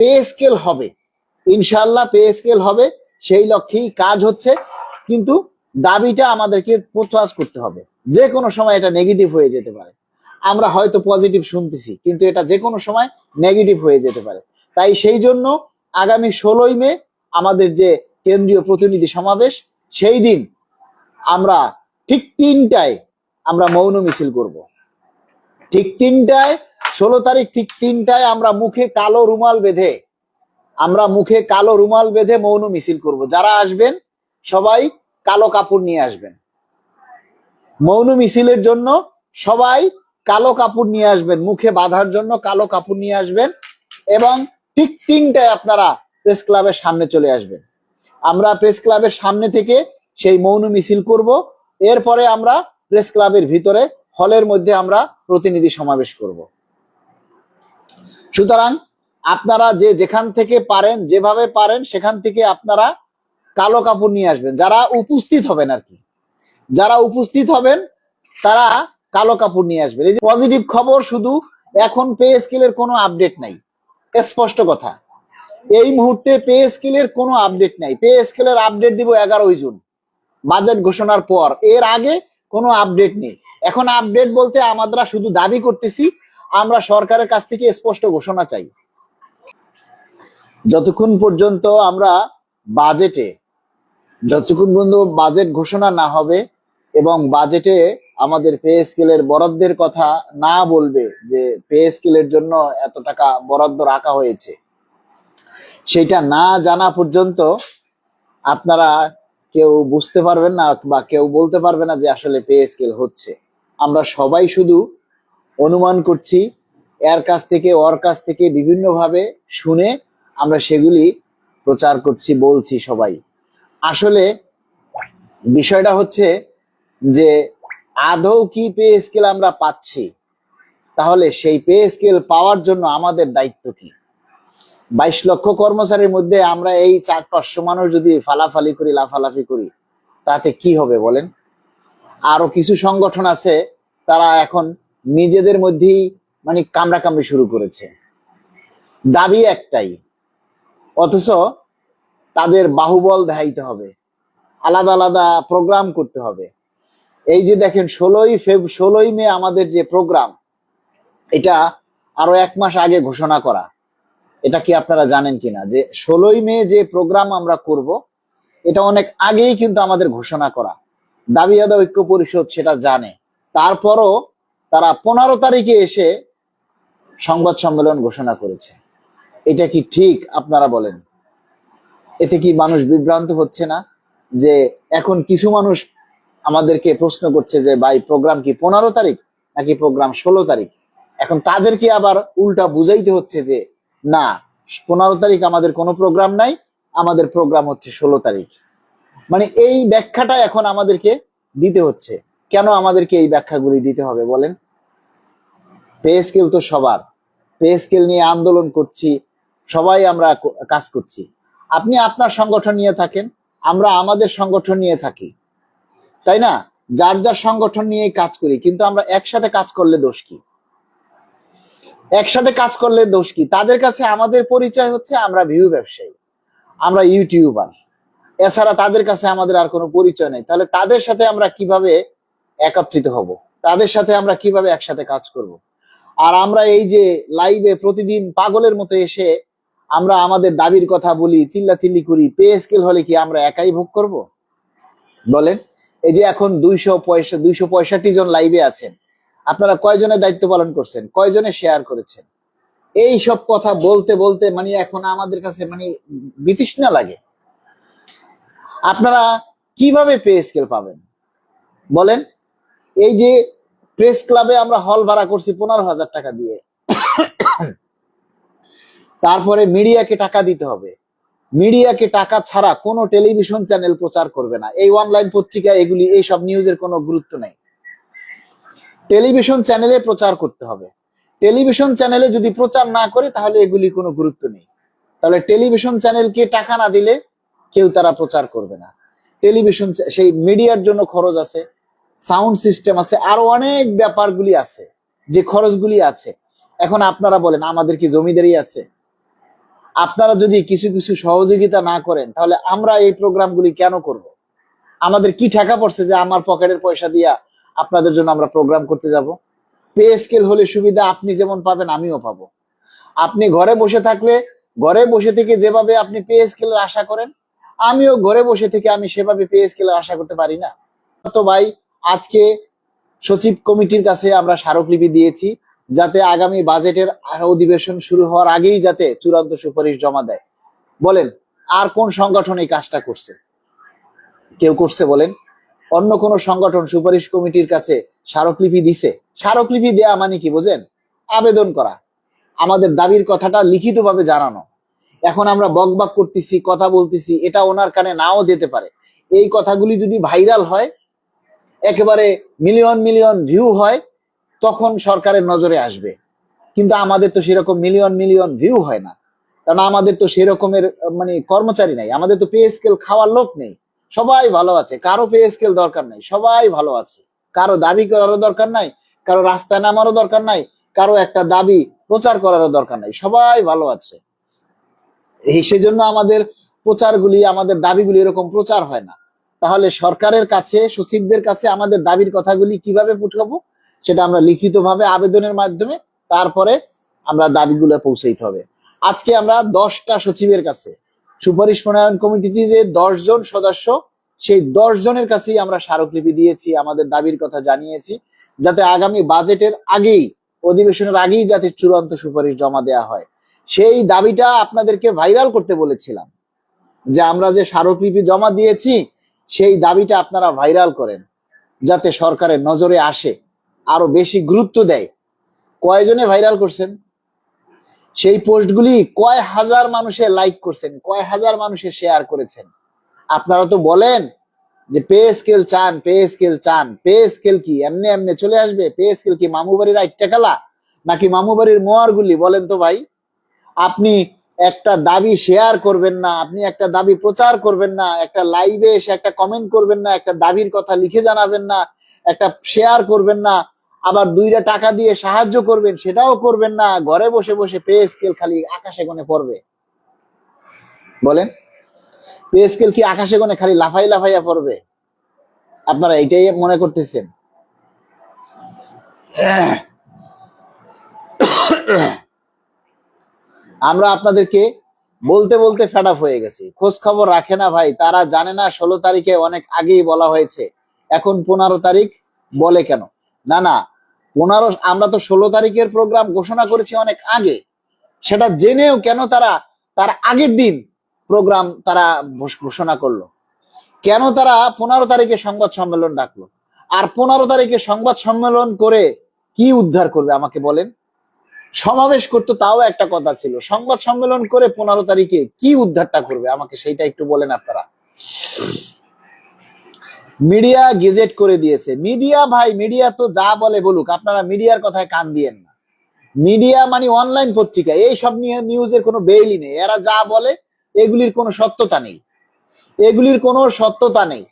Pay scale হবে, ইনশাআল্লাহ pay scale হবে, সেই লক্ষ্যেই কাজ হচ্ছে। কিন্তু দাবিটা আমাদেরকে প্রচার করতে হবে। যে কোনো সময় এটা নেগেটিভ হয়ে যেতে পারে। আমরা হয়তো পজিটিভ শুনতেছি, কিন্তু এটা যে কোনো সময় নেগেটিভ হয়ে যেতে পারে। তাই সেই জন্য আগামী 16ই মে আমাদের যে কেন্দ্রীয় প্রতিনিধি সমাবেশ, সেই দিন আমরা ঠিক 3টায় আমরা মৌন মিছিল করব। ঠিক 3টায়, 16 তারিখ ঠিক 3টায় আমরা মুখে কালো রুমাল বেঁধে মৌন মিছিল করব। যারা আসবেন সবাই কালো কাপড় নিয়ে আসবেন। মৌন মিছিলের জন্য সবাই কালো কাপড় নিয়ে আসবেন, মুখে বাঁধার জন্য কালো কাপড় নিয়ে আসবেন, এবং ঠিক 3টায় আপনারা প্রেস ক্লাবের সামনে চলে আসবেন। আমরা প্রেস ক্লাবের সামনে থেকে সেই মৌন মিছিল করব। এরপরে আমরা প্রেস ক্লাবের ভিতরে হলের মধ্যে আমরা প্রতিনিধি সমাবেশ করব। সুতরাং আপনারা যে যেখান থেকে পারেন, যেভাবে পারেন সেখান থেকে আপনারা কালো কাপড় নিয়ে আসবেন। যারা উপস্থিত হবেন আর কি, যারা উপস্থিত হবেন তারা কালো কাপড় নিয়ে আসবেন। এই যে পজিটিভ খবর, শুধু এখন পে স্কেলের কোনো আপডেট নাই, স্পষ্ট কথা। এই মুহূর্তে পে স্কেলের কোনো আপডেট নাই। পে স্কেলের আপডেট দিব 11ই জুন, বাজেট ঘোষণার পর। এর আগে কোনো আপডেট নেই। এখন আপডেট বলতে আমরা শুধু দাবি করতেছি, আমরা সরকারের কাছ থেকে স্পষ্ট ঘোষণা চাই। যতক্ষণ পর্যন্ত বাজেট ঘোষণা না হবে এবং বাজেটে আমাদের পে স্কেলের বরাদ্দের কথা না বলবে, যে পে স্কেলের জন্য এত টাকা বরাদ্দ রাখা হয়েছে, সেটা না জানা পর্যন্ত আপনারা কেউ বুঝতে পারবেন না বা কেউ বলতে পারবে না যে আসলে পে স্কেল হচ্ছে। আমরা সবাই শুধু অনুমান করছি, এর কাছ থেকে ওর কাছ থেকে বিভিন্নভাবে শুনে আমরা সেগুলি প্রচার করছি, বলছি সবাই। আসলে বিষয়টা হচ্ছে যে আদৌ কি পে স্কেল আমরা পাচ্ছি? তাহলে সেই পে স্কেল পাওয়ার জন্য আমাদের দায়িত্ব কি? 22 লক্ষ কর্মচারীর মধ্যে আমরা এই 400-500 মানুষ যদি লাফালাফি করি, তাতে কি হবে বলেন? আরো কিছু সংগঠন আছে, তারা এখন নিজেদের মধ্যেই মানে কামড়াকামড়ি শুরু করেছে। দাবি একটাই, অথচ তাদের বাহুবল দেখাইতে হবে, আলাদা আলাদা প্রোগ্রাম করতে হবে। এই যে দেখেন 16ই মে আমাদের যে প্রোগ্রাম, এটা আরো 1 মাস আগে ঘোষণা করা। এটা কি আপনারা জানেন কিনা যে 16ই মে যে প্রোগ্রাম আমরা করব, এটা অনেক আগেই কিন্তু আমাদের ঘোষণা করা। দাবি আদায় ঐক্য পরিষদ সেটা জানে, তারপরও তারা 15 তারিখে এসে সংবাদ সম্মেলন ঘোষণা করেছে। এটা কি ঠিক? আপনারা বলেন। এতে কি মানুষ বিভ্রান্ত হচ্ছে না? যে এখন কিছু মানুষ আমাদেরকে প্রশ্ন করছে যে ভাই, প্রোগ্রাম কি 15 তারিখ নাকি প্রোগ্রাম 16 তারিখ? এখন তাদেরকে আবার উল্টা বুঝাইতে হচ্ছে যে না, 15 তারিখ আমাদের কোনো প্রোগ্রাম নাই, আমাদের প্রোগ্রাম হচ্ছে 16 তারিখ। মানে এই ব্যাখ্যাটা এখন আমাদেরকে দিতে হচ্ছে। কেন আমাদেরকে এই ব্যাখ্যাগুলি দিতে হবে বলেন? পে স্কেল তো সবার, পে স্কেল নিয়ে আন্দোলন করছি, সবাই আমরা কাজ করছি। আপনি আপনার সংগঠন নিয়ে থাকেন, আমরা আমাদের সংগঠন নিয়ে থাকি, তাই না? যার যার সংগঠন নিয়ে কাজ করি, কিন্তু আমরা একসাথে কাজ করলে দোষ কি? তাদের কাছে আমাদের পরিচয় হচ্ছে আমরা ভিউ ব্যবসায়ী, আমরা ইউটিউবার, এছাড়া তাদের কাছে আমাদের আর কোনো পরিচয় নেই। তাহলে তাদের সাথে আমরা কিভাবে একত্রিত হব? তাদের সাথে আমরা কিভাবে একসাথে কাজ করব? আর আমরা এই যে লাইভে প্রতিদিন পাগলের মতো এসে আমরা আমাদের দাবির কথা বলি, চিল্লাচিল্লি করি, পে স্কেল হলে কি আমরা একাই ভোগ করব বলেন? এই যে এখন 265 জন লাইভে আছেন, আপনারা কয়জনের দায়িত্ব পালন করছেন, কয়জনে শেয়ার করেছেন? এই সব কথা বলতে বলতে মানে এখন আমাদের কাছে মানে বিতৃষ্ণা লাগে। আপনারা কিভাবে পে স্কেল পাবেন বলেন? এই যে প্রেস ক্লাবে আমরা হল ভাড়া করছি 15,000 টাকা দিয়ে, তারপরে মিডিয়াকে টাকা দিতে হবে। মিডিয়াকে টাকা ছাড়া কোনো টেলিভিশন চ্যানেল প্রচার করবে না। এই অনলাইন পত্রিকা, এগুলি, এই সব নিউজের কোনো গুরুত্ব নেই। টেলিভিশন চ্যানেলে প্রচার করতে হবে। টেলিভিশন চ্যানেলে যদি প্রচার না করে, তাহলে এগুলি কোনো গুরুত্ব নেই। তাহলে টেলিভিশন চ্যানেলকে টাকা না দিলে কেউ তারা প্রচার করবে না। টেলিভিশন, সেই মিডিয়ার জন্য খরচ আছে, সাউন্ড সিস্টেম আছে, আরো অনেক ব্যাপারগুলি আছে, যে খরচগুলি আছে। এখন আপনারা বলেন, আমাদের কি জমিদারি আছে? আপনারা যদি কিছু কিছু সহযোগিতা না করেন তাহলে আমরা এই প্রোগ্রামগুলি কেন করব? আমাদের কি ঠেকা পড়ছে যে আমার পকেটের পয়সা দিয়া আপনাদের জন্য আমরা প্রোগ্রাম করতে যাব? পে স্কেল হলে সুবিধা আপনি যেমন পাবেন আমিও পাবো। আপনি ঘরে বসে থাকলে ঘরে বসে থেকে যেভাবে আপনি পে স্কেলের আশা করেন, আমিও ঘরে বসে থেকে আমি সেভাবে পে স্কেলের আশা করতে পারি না? তো ভাই, আজকে সচিব কমিটির কাছে আমরা স্মারকলিপি দিয়েছি যাতে আগামী বাজেটের অধিবেশন শুরু হওয়ার আগেই যাতে চূড়ান্ত সুপারিশ জমা দেয়। বলেন, আর কোন সংগঠন এই কাজটা করছে? কেউ করছে বলেন? অন্য কোন সংগঠন সুপারিশ কমিটির কাছে স্মারকলিপি দিছে? স্মারকলিপি দেয়া মানে কি বোঝেন? আবেদন করা, আমাদের দাবির কথাটা লিখিতভাবে জানানো। এখন আমরা বকবক করতেছি, কথা বলতেছি, এটা ওনার কানে নাও যেতে পারে। এই কথাগুলি যদি ভাইরাল হয়, একেবারে মিলিয়ন মিলিয়ন ভিউ হয়, তখন সরকারের নজরে আসবে। কিন্তু আমাদের তো সেরকম মিলিয়ন মিলিয়ন ভিউ হয় না, কারণ আমাদের তো সেরকমের মানে কর্মচারী নাই, আমাদের তো পে স্কেল খাওয়ার লোক নেই। সবাই ভালো আছে, কারো পে স্কেল দরকার নাই, সবাই ভালো আছে। কারো দাবি করারও দরকার নাই, কারো রাস্তায় নামারও দরকার নাই, কারো একটা দাবি প্রচার করারও দরকার নাই, সবাই ভালো আছে। সেজন্য আমাদের প্রচারগুলি, আমাদের দাবিগুলি এরকম প্রচার হয় না। তাহলে সরকারের কাছে, সচিবদের কাছে আমাদের দাবির কথাগুলি কিভাবে পৌঁছাবো? সেটা আমরা লিখিতভাবে আবেদনের মাধ্যমে তারপরে আমরা দাবিগুলো পৌঁছাইতে হবে। আজকে আমরা 10টা সচিবের কাছে, সুপারিশ প্রণয়ন কমিটিতে যে 10 জন সদস্য, সেই 10 জনের কাছেই আমরা স্মারকলিপি দিয়েছি, আমাদের দাবির কথা জানিয়েছি, যাতে আগামী বাজেটের আগেই, অধিবেশনের আগেই যাতে চূড়ান্ত সুপারিশ জমা দেওয়া হয়। সেই দাবিটা আপনাদেরকে ভাইরাল করতে বলেছিলাম, যে আমরা যে স্মারকলিপি জমা দিয়েছি সেই দাবিটা আপনারা ভাইরাল করেন, যাতে সরকারের নজরে আসে, আরো বেশি গুরুত্ব দেয়। কয়জনে ভাইরাল করছেন? সেই পোস্টগুলি কয় হাজার মানুষে লাইক করছেন, কয় হাজার মানুষে শেয়ার করেছেন? আপনারা তো বলেন যে পে স্কেল চান, পে স্কেল চান। পে স্কেল কি এমনি এমনি চলে আসবে? পে স্কেল কি মামু বাড়ির আইট্টা খেলা, নাকি মামু বাড়ির মোয়ার গুলি? বলেন তো ভাই। আপনি একটা দাবি শেয়ার করবেন না, আপনি একটা দাবি প্রচার করবেন না, একটা লাইভে এসে একটা কমেন্ট করবেন না, একটা দাবির কথা লিখে জানাবেন না, একটা শেয়ার করবেন না, আবার 2টা টাকা দিয়ে সাহায্য করবেন সেটাও করবেন না, ঘরে বসে বসে পে স্কেল খালি আকাশে গনে পড়বে। বলেন, পে স্কেল কি আকাশে গনে খালি লাফাই লাফাইয়া পড়বে? আপনারা এটাই মনে করতেছেন? আমরা আপনাদেরকে বলতে বলতে ফেড আপ হয়ে গেছি। খোঁজ খবর রাখে না ভাই, তারা জানে না 16 তারিখে অনেক আগেই বলা হয়েছে, এখন 15 তারিখ বলে কেন? না না, 15, আমরা তো 16 তারিখের প্রোগ্রাম ঘোষণা করেছি অনেক আগে। সেটা জেনেও কেন তারা তার আগের দিন প্রোগ্রাম তারা ঘোষণা করলো? কেন তারা 15 তারিখে সংবাদ সম্মেলন ডাকলো? আর 15 তারিখে সংবাদ সম্মেলন করে কি উদ্ধার করবে আমাকে বলেন? সমাবেশ করতো তাও একটা কথা ছিল, সংবাদ সম্মেলন করে 15 তারিখে কি উদ্ধারটা করবে আমাকে সেইটা একটু বলেন আপনারা। মিডিয়া গেজেট করে দিয়েছে। মিডিয়া ভাই, মিডিয়া তো যা বলে বলুক, আপনারা মিডিয়ার কথায় কান দিয়েন না। মিডিয়া মানে অনলাইন পত্রিকা, এই সব নিয়ে নিউজের কোনো বেইলি নেই। এরা যা বলে এগুলির কোনো সত্যতা নেই, এগুলির কোনো সত্যতা নেই।